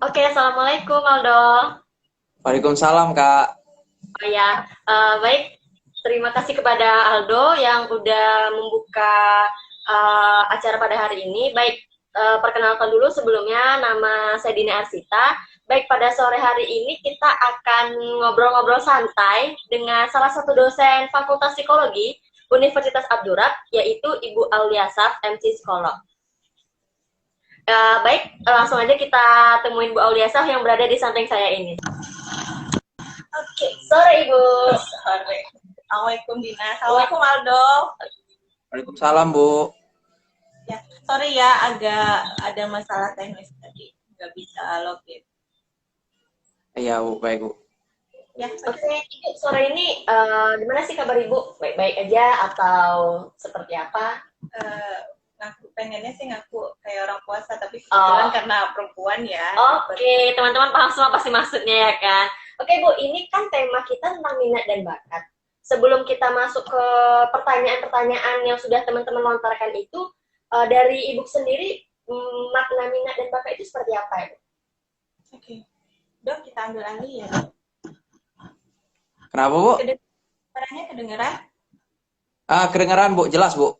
Oke, Assalamualaikum Aldo. Waalaikumsalam, Kak. Oh ya, baik. Terima kasih kepada Aldo yang udah membuka acara pada hari ini. Baik, perkenalkan dulu sebelumnya, nama saya Dina Arsita. Baik, pada sore hari ini kita akan ngobrol-ngobrol santai dengan salah satu dosen Fakultas Psikologi Universitas Abdurrahman, yaitu Ibu Auliasaf, MC Psikolog. Baik, langsung aja kita temuin Bu Auliasaf yang berada di samping saya ini. Oke, sore Ibu. Sore. Assalamualaikum Dina. Assalamualaikum Aldo. Waalaikumsalam, Bu. Ya, sorry ya agak ada masalah teknis tadi, nggak bisa login. Iya, Bu. Baik, Bu. Ya, Oke, Ibu, sore ini gimana sih kabar Ibu? Baik-baik aja atau seperti apa? ngaku pengennya sih ngaku kayak orang puasa, tapi kebetulan karena perempuan ya. Oke, teman-teman paham semua pasti maksudnya ya kan? Oke Bu, ini kan tema kita tentang minat dan bakat. Sebelum kita masuk ke pertanyaan-pertanyaan yang sudah teman-teman lontarkan itu, dari Ibu sendiri, makna minat dan bakat itu seperti apa Ibu? Oke. Dok, kita ambil alih ya. Kenapa, Bu? Suaranya kedengeran? Kedengeran, Bu. Jelas, Bu.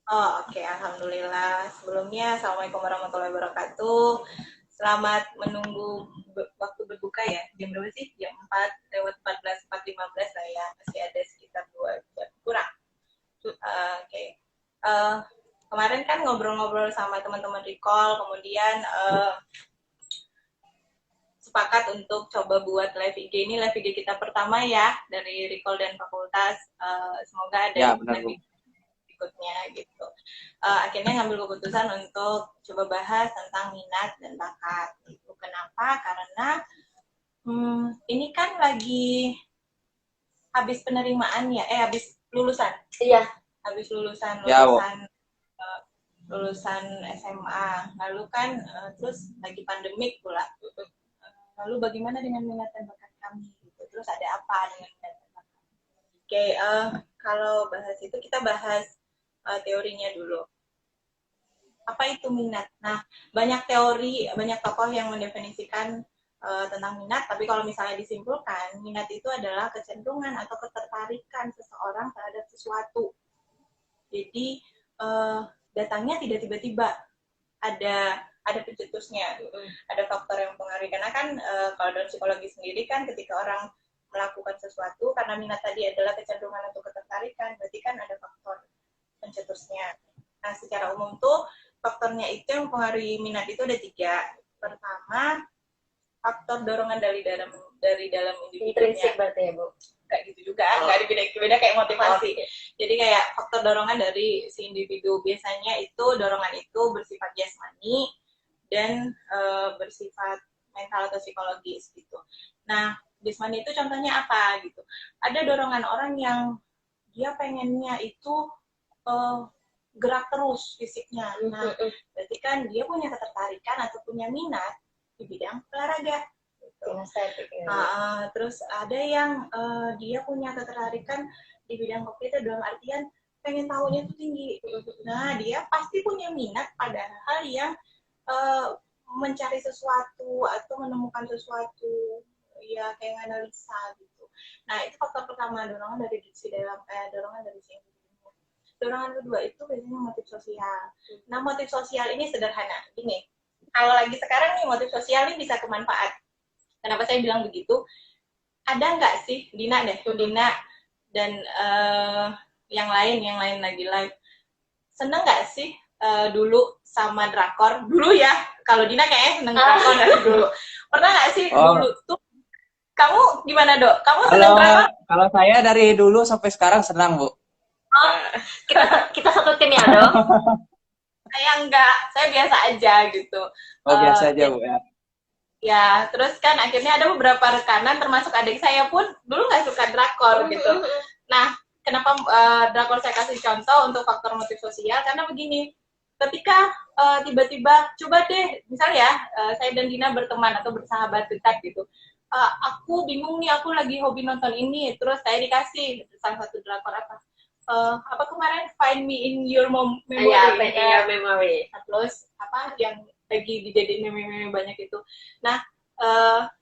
Oh, oke. Alhamdulillah. Sebelumnya, Assalamualaikum warahmatullahi wabarakatuh. Selamat menunggu waktu berbuka ya. Jam berapa sih? Jam 4 lewat 14, 4:15 lah ya. Masih ada sekitar 2 jam kurang. Oke. Kemarin kan ngobrol-ngobrol sama teman-teman recall, kemudian sepakat untuk coba buat live IG. Ini live IG kita pertama ya dari recall dan fakultas. Semoga ada Ya, benar, Bu. live berikutnya gitu. Akhirnya ngambil keputusan untuk coba bahas tentang minat dan bakat. Itu kenapa? Karena ini kan lagi habis penerimaan ya, habis lulusan. Iya. Habis lulusan Ya, Bu. lulusan SMA. Lalu kan terus lagi pandemik pula. Lalu bagaimana dengan minat dan bakat kami? Gitu. Terus ada apa dengan minat dan bakat? Oke, kalau bahas itu kita bahas teorinya dulu. Apa itu minat? Nah, banyak teori, banyak tokoh yang mendefinisikan tentang minat, tapi kalau misalnya disimpulkan, minat itu adalah kecenderungan atau ketertarikan seseorang terhadap sesuatu. Jadi, datangnya tidak tiba-tiba, ada pencetusnya, ada faktor yang mempengaruhi. Karena kan kalau dalam psikologi sendiri kan ketika orang melakukan sesuatu, karena minat tadi adalah kecenderungan atau ketertarikan, berarti kan ada faktor pencetusnya. Nah, secara umum tuh faktornya itu yang mempengaruhi minat itu ada 3. Pertama, faktor dorongan dari dalam individunya. Intrinsik berarti ya Bu? Kayak gitu juga, nggak beda kayak motivasi. Jadi kayak faktor dorongan dari si individu. Biasanya itu dorongan itu bersifat jasmani dan bersifat mental atau psikologis gitu. Nah, jasmani itu contohnya apa gitu? Ada dorongan orang yang dia pengennya itu gerak terus fisiknya. Nah, berarti kan dia punya ketertarikan atau punya minat di bidang olahraga. Terus ada yang dia punya ketertarikan di bidang kopi itu dalam artian pengen tahunya itu tinggi. Nah, dia pasti punya minat pada hal yang mencari sesuatu atau menemukan sesuatu, ya kayak analisa gitu. Nah, itu faktor pertama, dorongan dari si individu. Dorongan kedua itu biasanya motif sosial. Nah, motif sosial ini sederhana. Gini, kalau lagi sekarang nih motif sosial ini bisa kemanfaat. Kenapa saya bilang begitu? Ada nggak sih Dina dan yang lain lagi live, seneng nggak sih dulu sama drakor dulu ya? Kalau Dina kayaknya seneng drakor dari dulu. Pernah nggak sih dulu tuh? Kamu gimana Dok? Kamu seneng drakor? Kalau saya dari dulu sampai sekarang senang, Bu. Kita satu tim ya Dok? Saya enggak, saya biasa aja gitu. Biasa aja, Bu ya. Ya, terus kan akhirnya ada beberapa rekanan, termasuk adik saya pun dulu nggak suka drakor gitu. Nah, kenapa drakor saya kasih contoh untuk faktor motif sosial? Karena begini, ketika tiba-tiba, coba deh, misalnya saya dan Dina berteman atau bersahabat dekat gitu. Aku bingung nih, aku lagi hobi nonton ini, terus saya dikasih salah satu drakor apa kemarin Find Me in Your Memory. Iya, in Your Memory. Terus apa yang lagi dijadiin meme-meme banyak itu. Nah,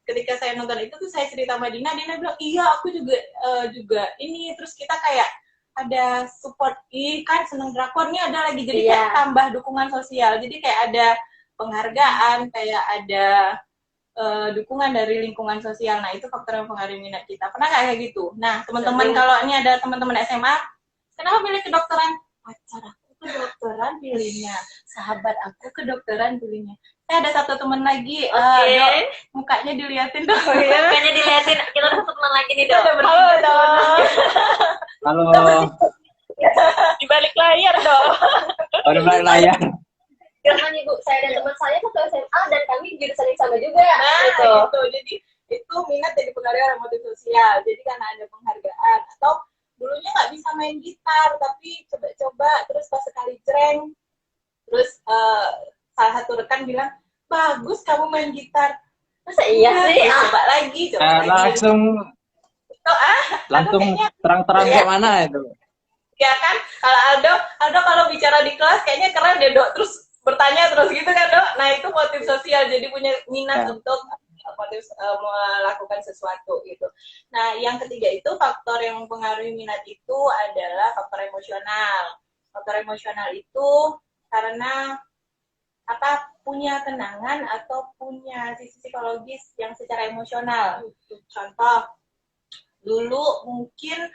ketika saya nonton itu tuh saya cerita sama Dina bilang iya aku juga ini, terus kita kayak ada support, kan seneng drakor nih ada lagi, jadi kayak tambah dukungan sosial, jadi kayak ada penghargaan, kayak ada dukungan dari lingkungan sosial. Nah, itu faktor yang mempengaruhi minat kita. Pernah nggak kayak gitu? Nah, teman-teman, kalau ini ada teman-teman SMA, kenapa pilih kedokteran? Pacar aku kedokteran pilihnya, sahabat aku kedokteran pilihnya. Saya ada satu teman lagi, Dok, mukanya diliatin dong. Mukanya diliatin, kita satu teman lagi nih, Dok. Halo, Dok. Halo. Di balik layar, Dok. Oh, di balik layar. Jangan Ibu, saya dan teman saya satu SMA dan kami jurusan yang sama juga. Nah, gitu. Jadi itu minat yang dipengaruhi oleh motif sosial. Jadi karena ada penghargaan, atau dulunya nggak bisa main gitar tapi coba-coba, terus pas sekali jreng, terus salah satu rekan bilang bagus kamu main gitar. Masa iya sih? Coba lagi. Langsung terang-terang kayak mana itu? Ya kan, kalau Aldo kalau bicara di kelas kayaknya keren deh, Dok, terus bertanya terus gitu kan, Dok. Nah, itu motif sosial, jadi punya minat untuk motif melakukan sesuatu gitu. Nah, yang ketiga itu faktor yang mempengaruhi minat itu adalah faktor emosional. Faktor emosional itu karena punya kenangan atau punya sisi psikologis yang secara emosional. Contoh, dulu mungkin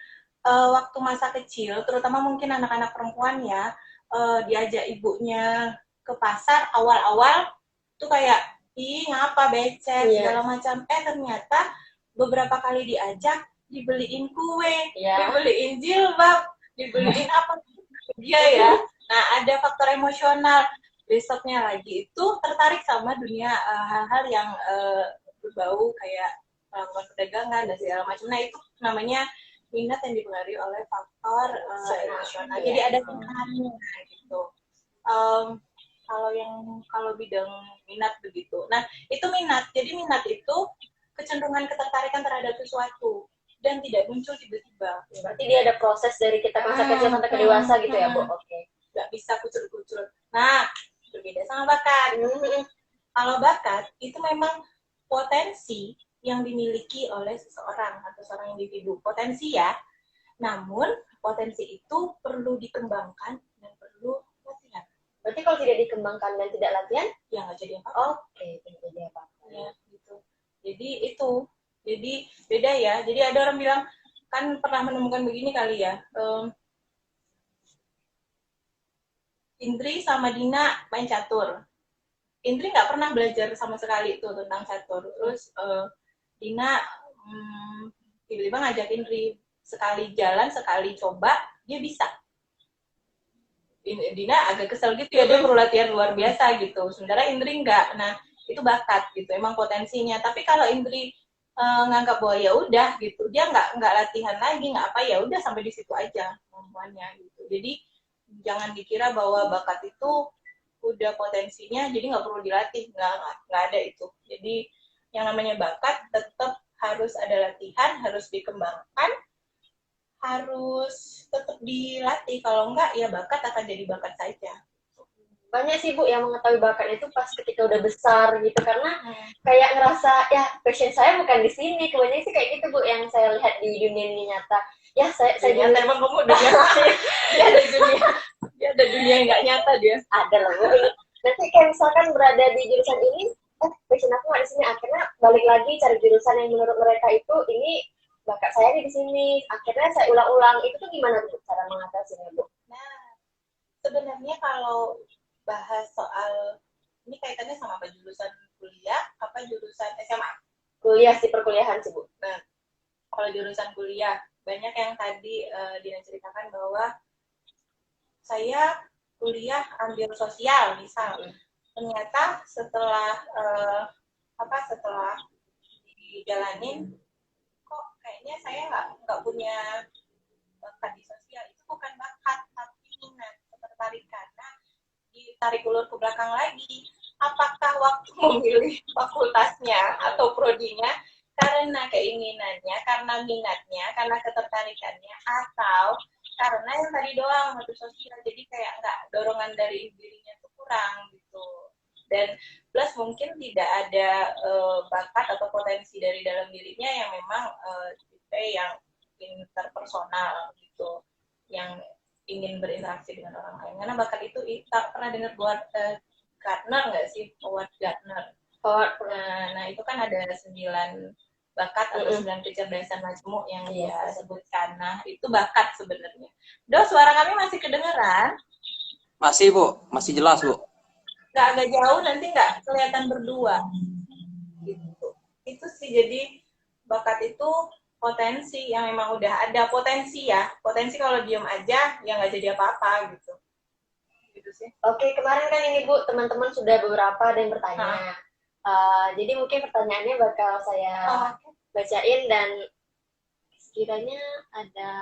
waktu masa kecil, terutama mungkin anak-anak perempuan ya, diajak ibunya ke pasar awal-awal tuh kayak ngapa becek segala macam, ternyata beberapa kali diajak dibeliin kue, dibeliin jilbab, dibeliin apa dia ya. Nah, ada faktor emosional. Besoknya lagi itu tertarik sama dunia hal-hal yang berbau kayak melakukan perdagangan dan segala macam. Nah, itu namanya minat yang dipengaruhi oleh faktor emosional. Jadi ada kenangan gitu. Kalau bidang minat begitu. Nah, itu minat. Jadi minat itu kecenderungan ketertarikan terhadap sesuatu dan tidak muncul tiba-tiba. Berarti dia ada proses dari kita masa kecil sampai ke dewasa gitu ya, Bu? Oke. Nggak bisa kucur-kucur. Nah, berbeda sama bakat. Kalau bakat itu memang potensi yang dimiliki oleh seseorang atau seorang individu. Potensi ya. Namun, potensi itu perlu dikembangkan dan perlu latihan. Berarti kalau tidak dikembangkan dan tidak latihan, ya nggak jadi apa-apa. Oke, tidak jadi apa-apa. Ya, gitu. Jadi itu. Jadi beda ya. Jadi ada orang bilang, kan pernah menemukan begini kali ya. Indri sama Dina main catur. Indri nggak pernah belajar sama sekali tuh tentang catur. Terus Dina tiba-tiba ngajak Indri, sekali jalan, sekali coba, dia bisa. Dina agak kesel gitu ya, dia perlu latihan luar biasa gitu. Sementara Indri enggak. Nah, itu bakat gitu, emang potensinya. Tapi kalau Indri nganggap bahwa ya udah gitu, dia nggak latihan lagi, nggak apa, ya udah sampai di situ aja kemampuannya gitu. Jadi jangan dikira bahwa bakat itu udah potensinya, jadi nggak perlu dilatih, nggak ada itu. Jadi yang namanya bakat tetap harus ada latihan, harus dikembangkan, harus tetap dilatih. Kalau enggak, ya bakat akan jadi bakat saja. Banyak sih Bu yang mengetahui bakat itu pas ketika udah besar gitu, karena kayak ngerasa ya passion saya bukan di sini. Kebanyakan sih kayak gitu Bu yang saya lihat di dunia ini nyata. Ya saya nyata emang kamu udah dia ada dunia yang nggak nyata dia. Ada lah Bu. Nanti kayak misalkan berada di jurusan ini, passion aku nggak di sini. Akhirnya balik lagi cari jurusan yang menurut mereka itu ini bakat saya di sini. Akhirnya saya ulang-ulang. Itu tuh gimana Bu cara mengatasinya Bu? Nah, sebenarnya kalau bahas soal ini kaitannya sama apa, jurusan kuliah apa jurusan SMA? Kuliah sih, perkuliahan sih Bu. Nah, kalau jurusan kuliah banyak yang tadi Dina ceritakan bahwa saya kuliah ambil sosial misal, ternyata setelah setelah dijalanin kok kayaknya saya nggak punya bakat di sosial. Itu bukan bakat tapi minat, ketertarikan. Nah, ditarik ulur ke belakang lagi, apakah waktu memilih fakultasnya atau prodinya karena keinginannya, karena minatnya, karena ketertarikannya, atau karena yang tadi doang motif sosial, jadi kayak nggak, dorongan dari dirinya tuh kurang gitu. dan plus mungkin tidak ada bakat atau potensi dari dalam dirinya yang memang tipe yang interpersonal gitu, yang ingin berinteraksi dengan orang lain. Karena bakat itu, tak pernah dengar buat Gardner nggak sih, Howard Gardner? Nah itu kan ada 9 bakat atau 9 kecerdasan majemuk yang dia sebutkan. Nah itu bakat sebenarnya. Do, suara kami masih kedengeran? Masih Bu, masih jelas Bu. Nggak agak jauh, nanti nggak kelihatan berdua. Gitu. Itu sih, jadi bakat itu potensi yang memang udah ada. Potensi ya, potensi kalau diem aja ya nggak jadi apa-apa gitu. Gitu sih. Oke, kemarin kan ini Bu, teman-teman sudah beberapa ada yang bertanya. Jadi mungkin pertanyaannya bakal saya bacain dan sekiranya ada.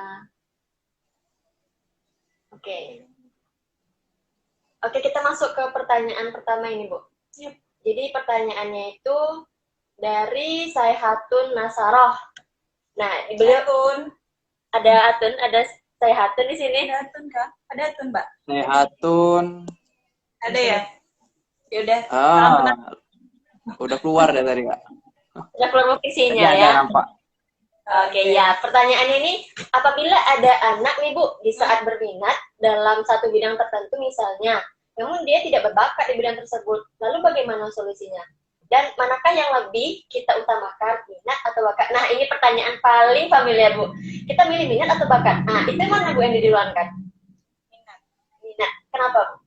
Oke, kita masuk ke pertanyaan pertama ini Bu. Jadi pertanyaannya itu dari Sayhatun Nasaroh. Nah, beliau pun ada Sayhatun di sini. Ada Atun kah? Ada Atun, Mbak? Sayhatun. Ada ya? Yaudah. Udah keluar ya tadi Kak. Udah keluar posisinya ya. Nampak. Oke, ya. Pertanyaannya ini, apabila ada anak nih Bu, di saat berminat dalam satu bidang tertentu misalnya, namun dia tidak berbakat di bidang tersebut, lalu bagaimana solusinya? Dan manakah yang lebih kita utamakan, minat atau bakat? Nah, ini pertanyaan paling familiar Bu. Kita milih minat atau bakat? Nah, itu mana Bu yang diduluankan? Minat. Minat. Kenapa Bu?